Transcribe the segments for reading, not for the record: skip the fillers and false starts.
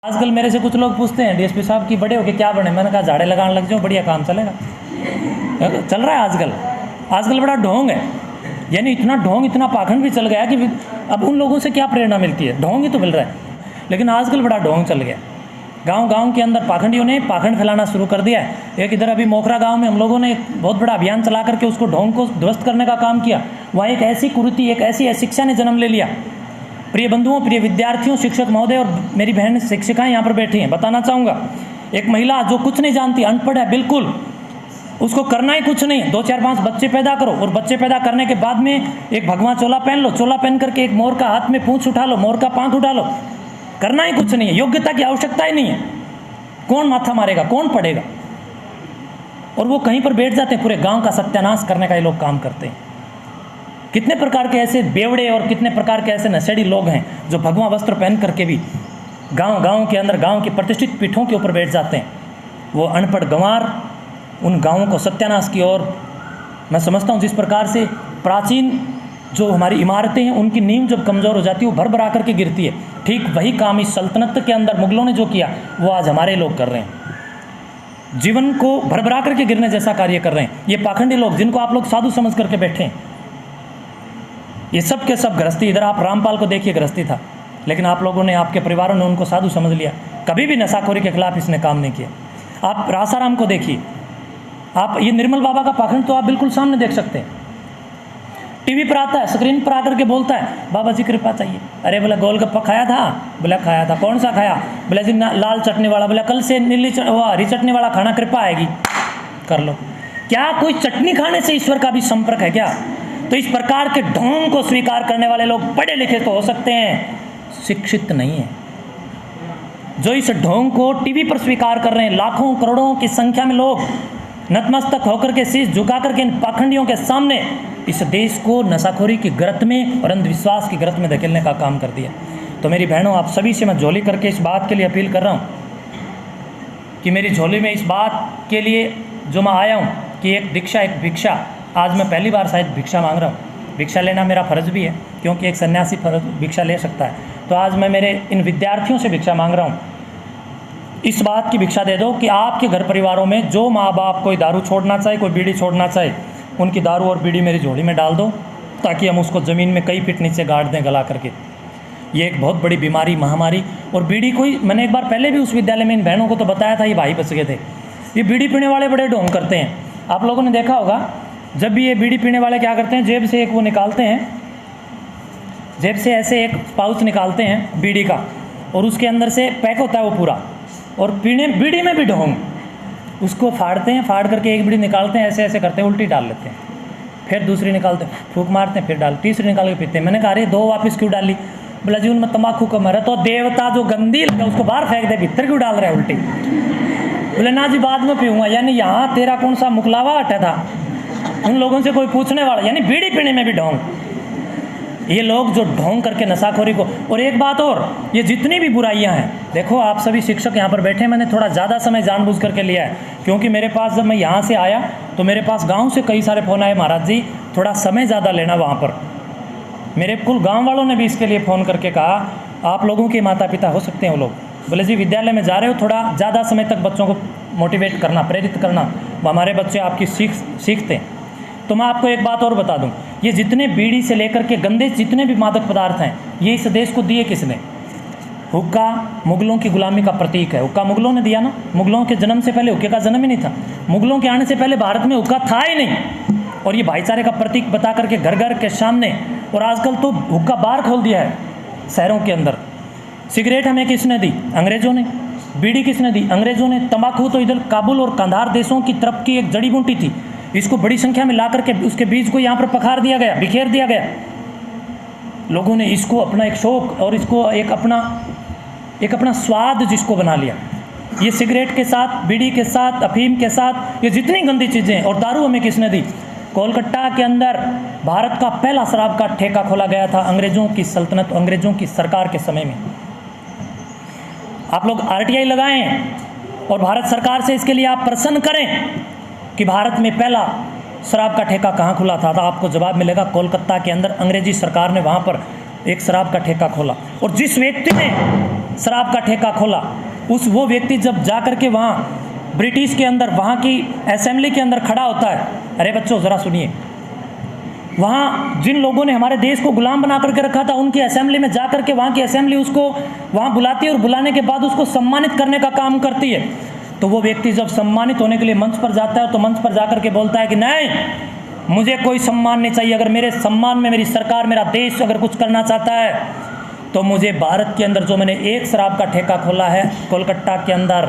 आजकल मेरे से कुछ लोग पूछते हैं डीएसपी साहब की बड़े हो के क्या बने, मैंने कहा झाड़े लगाने लग जाओ, बढ़िया काम चलेगा। चल रहा है आजकल बड़ा ढोंग है, यानी इतना ढोंग, इतना पाखंड भी चल गया कि अब उन लोगों से क्या प्रेरणा मिलती है, ढोंग ही तो मिल रहा है। लेकिन आजकल बड़ा ढोंग चल गया, गांव के अंदर पाखंडियों ने पाखंड फैलाना शुरू कर दिया है। एक इधर अभी मोखरा गांव में हम लोगों ने एक बहुत बड़ा अभियान चला करके उसको ढोंग को ध्वस्त करने का काम किया। वहाँ एक ऐसी कुरीति, एक ऐसी शिक्षा ने जन्म ले लिया। प्रिय बंधुओं, प्रिय विद्यार्थियों, शिक्षक महोदय और मेरी बहन शिक्षिकाएं यहाँ पर बैठी हैं, बताना चाहूँगा, एक महिला जो कुछ नहीं जानती, अनपढ़ है बिल्कुल, उसको करना ही कुछ नहीं, 2 4 5 बच्चे पैदा करो और बच्चे पैदा करने के बाद में एक भगवा चोला पहन लो, चोला पहन करके एक मोर का हाथ में पूंछ उठा लो, मोर का पांख उठा लो, करना ही कुछ नहीं है, योग्यता की आवश्यकता ही नहीं है। कौन माथा मारेगा, कौन पढ़ेगा? और वो कहीं पर बैठ जाते हैं, पूरे गांव का सत्यानाश करने का ये लोग काम करते हैं। कितने प्रकार के ऐसे बेवड़े और कितने प्रकार के ऐसे नशेड़ी लोग हैं जो भगवा वस्त्र पहन करके भी गांव के अंदर, गांव की प्रतिष्ठित पीठों के ऊपर बैठ जाते हैं। वो अनपढ़ गंवार उन गांवों को सत्यानाश की ओर, मैं समझता हूँ जिस प्रकार से प्राचीन जो हमारी इमारतें हैं उनकी नींव जब कमज़ोर हो जाती है वो भर भरा करके गिरती है, ठीक वही काम इस सल्तनत के अंदर मुगलों ने जो किया वो आज हमारे लोग कर रहे हैं। जीवन को भरभरा करके गिरने जैसा कार्य कर रहे हैं ये पाखंडी लोग, जिनको आप लोग साधु समझ करके बैठे हैं। ये सब के सब गृहस्थी, इधर आप रामपाल को देखिए, गृहस्थी था, लेकिन आप लोगों ने, आपके परिवारों ने उनको साधु समझ लिया। कभी भी नशाखोरी के खिलाफ इसने काम नहीं किया। आप रासाराम को देखिए, आप ये निर्मल बाबा का पाखंड तो आप बिल्कुल सामने देख सकते हैं। टीवी पर आता है, स्क्रीन पर आकर के बोलता है बाबा जी कृपा चाहिए। अरे बोला गोलगप्पा खाया था? बोला खाया था। कौन सा खाया? बोला जी लाल चटनी वाला। बोला कल से नीली हरी चटनी वाला खाना, कृपा आएगी, कर लो। क्या कोई चटनी खाने से ईश्वर का भी संपर्क है क्या? तो इस प्रकार के ढोंग को स्वीकार करने वाले लोग पढ़े लिखे तो हो सकते हैं, शिक्षित नहीं है। जो इस ढोंग को टीवी पर स्वीकार कर रहे हैं, लाखों करोड़ों की संख्या में लोग नतमस्तक होकर के शीश झुका करके इन पाखंडियों के सामने इस देश को नशाखोरी की गर्त में और अंधविश्वास की गर्त में धकेलने का काम कर दिया। तो मेरी बहनों, आप सभी से मैं झोली करके इस बात के लिए अपील कर रहा हूँ कि मेरी झोली में इस बात के लिए जो मैं आया हूँ कि एक दीक्षा, एक भिक्षा, आज मैं पहली बार शायद भिक्षा मांग रहा हूँ। भिक्षा लेना मेरा फ़र्ज़ भी है, क्योंकि एक सन्यासी भिक्षा ले सकता है। तो आज मैं मेरे इन विद्यार्थियों से भिक्षा मांग रहा हूँ, इस बात की भिक्षा दे दो कि आपके घर परिवारों में जो माँ बाप कोई दारू छोड़ना चाहे, कोई बीड़ी छोड़ना चाहे, उनकी दारू और बीड़ी मेरी झोली में डाल दो, ताकि हम उसको ज़मीन में कई फीट नीचे गाड़ दें गला करके। ये एक बहुत बड़ी बीमारी, महामारी। और बीड़ी कोई, मैंने एक बार पहले भी उस विद्यालय में इन बहनों को तो बताया था, ये भाई बच गए थे। ये बीड़ी पीने वाले बड़े ढोंग करते हैं। आप लोगों ने देखा होगा, जब भी ये बीड़ी पीने वाले क्या करते हैं, जेब से एक वो निकालते हैं, जेब से ऐसे एक पाउच निकालते हैं बीड़ी का, और उसके अंदर से पैक होता है वो पूरा, और बीड़ी में भी ढोंग, उसको फाड़ते हैं, फाड़ करके एक बीड़ी निकालते हैं, ऐसे ऐसे करते हैं, उल्टी डाल लेते हैं, फिर दूसरी निकालते हैं, फूंक मारते हैं, फिर डाल, तीसरी निकाल के पीते हैं। मैंने कहा अरे 2 वापस क्यों डाली? बोला जी उनमें तम्बाकू कम है। तो देवता जो गंदी लगा उसको बाहर फेंक दे, भीतर क्यों डाल रहा है उल्टी? बोले ना जी बाद में पीऊँगा। यानी यहाँ तेरा कौन सा मुकलावा हटा था, उन लोगों से कोई पूछने वाला? यानी बीड़ी पीने में भी ढोंग। ये लोग जो ढोंग करके नशाखोरी को, और एक बात और, ये जितनी भी बुराइयां हैं, देखो आप सभी शिक्षक यहाँ पर बैठे हैं, मैंने थोड़ा ज़्यादा समय जानबूझ करके लिया है, क्योंकि मेरे पास जब मैं यहाँ से आया तो मेरे पास गांव से कई सारे फ़ोन आए, महाराज जी थोड़ा समय ज़्यादा लेना वहाँ पर। मेरे कुल गाँव वालों ने भी इसके लिए फ़ोन करके कहा, आप लोगों के माता पिता हो सकते हैं वो लोग, बोले जी विद्यालय में जा रहे हो, थोड़ा ज़्यादा समय तक बच्चों को मोटिवेट करना, प्रेरित करना, हमारे बच्चे आपकी सीखते हैं। तो मैं आपको एक बात और बता दूं, ये जितने बीड़ी से लेकर के गंदे जितने भी मादक पदार्थ हैं, ये इस देश को दिए किसने? हुक्का मुगलों की गुलामी का प्रतीक है। हुक्का मुगलों ने दिया ना, मुगलों के जन्म से पहले हुक्के का जन्म ही नहीं था, मुगलों के आने से पहले भारत में हुक्का था ही नहीं। और ये भाईचारे का प्रतीक बता करके घर घर के सामने, और आजकल तो हुक्का बार खोल दिया है शहरों के अंदर। सिगरेट हमें किसने दी? अंग्रेज़ों ने। बीड़ी किसने दी? अंग्रेज़ों ने। तंबाकू तो इधर काबुल और कंधार देशों की तरफ की एक जड़ी बूटी थी, इसको बड़ी संख्या में ला करके उसके बीज को यहाँ पर पखार दिया गया, बिखेर दिया गया। लोगों ने इसको अपना एक शौक और इसको एक अपना स्वाद जिसको बना लिया। ये सिगरेट के साथ, बीड़ी के साथ, अफीम के साथ, ये जितनी गंदी चीज़ें, और दारू हमें किसने दी? कोलकाता के अंदर भारत का पहला शराब का ठेका खोला गया था अंग्रेज़ों की सल्तनत, अंग्रेज़ों की सरकार के समय में। आप लोग RTI लगाएं और भारत सरकार से इसके लिए आप प्रश्न करें कि भारत में पहला शराब का ठेका कहाँ खुला था, तो आपको जवाब मिलेगा कोलकाता के अंदर अंग्रेजी सरकार ने वहाँ पर एक शराब का ठेका खोला। और जिस व्यक्ति ने शराब का ठेका खोला, वो व्यक्ति जब जा कर के वहाँ ब्रिटिश के अंदर, वहाँ की असेंबली के अंदर खड़ा होता है, अरे बच्चों ज़रा सुनिए, वहाँ जिन लोगों ने हमारे देश को गुलाम बना करके रखा था, उनकी असेंबली में जा करके वहाँ की असेंबली उसको वहाँ बुलाती है और बुलाने के बाद उसको सम्मानित करने का काम करती है। तो वो व्यक्ति जब सम्मानित होने के लिए मंच पर जाता है तो मंच पर जा करके बोलता है कि नहीं, मुझे कोई सम्मान नहीं चाहिए, अगर मेरे सम्मान में मेरी सरकार, मेरा देश अगर कुछ करना चाहता है तो मुझे भारत के अंदर जो मैंने एक शराब का ठेका खोला है कोलकाता के अंदर,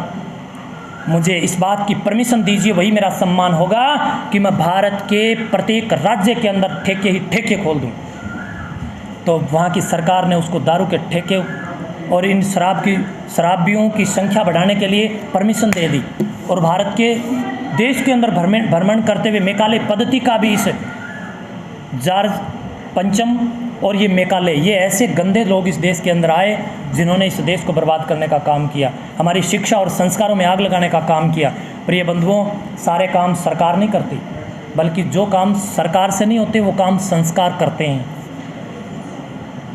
मुझे इस बात की परमिशन दीजिए, वही मेरा सम्मान होगा कि मैं भारत के प्रत्येक राज्य के अंदर ठेके ही ठेके खोल दूं। तो वहाँ की सरकार ने उसको दारू के ठेके और इन शराबियों की संख्या बढ़ाने के लिए परमिशन दे दी, और भारत के देश के अंदर भ्रमण करते हुए मेकाले पद्धति का भी इस जॉर्ज पंचम और ये मेकाले, ये ऐसे गंदे लोग इस देश के अंदर आए जिन्होंने इस देश को बर्बाद करने का काम किया, हमारी शिक्षा और संस्कारों में आग लगाने का काम किया। प्रिय बंधुओं, सारे काम सरकार नहीं करती, बल्कि जो काम सरकार से नहीं होते वो काम संस्कार करते हैं।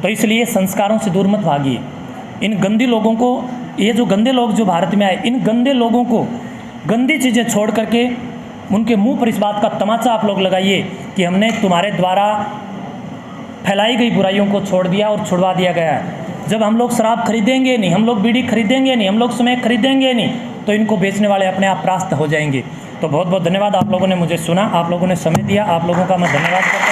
तो इसलिए संस्कारों से दूर मत भागिए। इन गंदे लोगों को, ये जो गंदे लोग जो भारत में आए, इन गंदे लोगों को गंदी चीज़ें छोड़ करके उनके मुंह पर इस बात का तमाचा आप लोग लगाइए कि हमने तुम्हारे द्वारा फैलाई गई बुराइयों को छोड़ दिया और छुड़वा दिया गया है। जब हम लोग शराब खरीदेंगे नहीं, हम लोग बीड़ी खरीदेंगे नहीं, हम लोग स्मोक खरीदेंगे नहीं, तो इनको बेचने वाले अपने आप परास्त हो जाएंगे। तो बहुत बहुत धन्यवाद, आप लोगों ने मुझे सुना, आप लोगों ने समय दिया, आप लोगों का मैं धन्यवाद करता हूँ।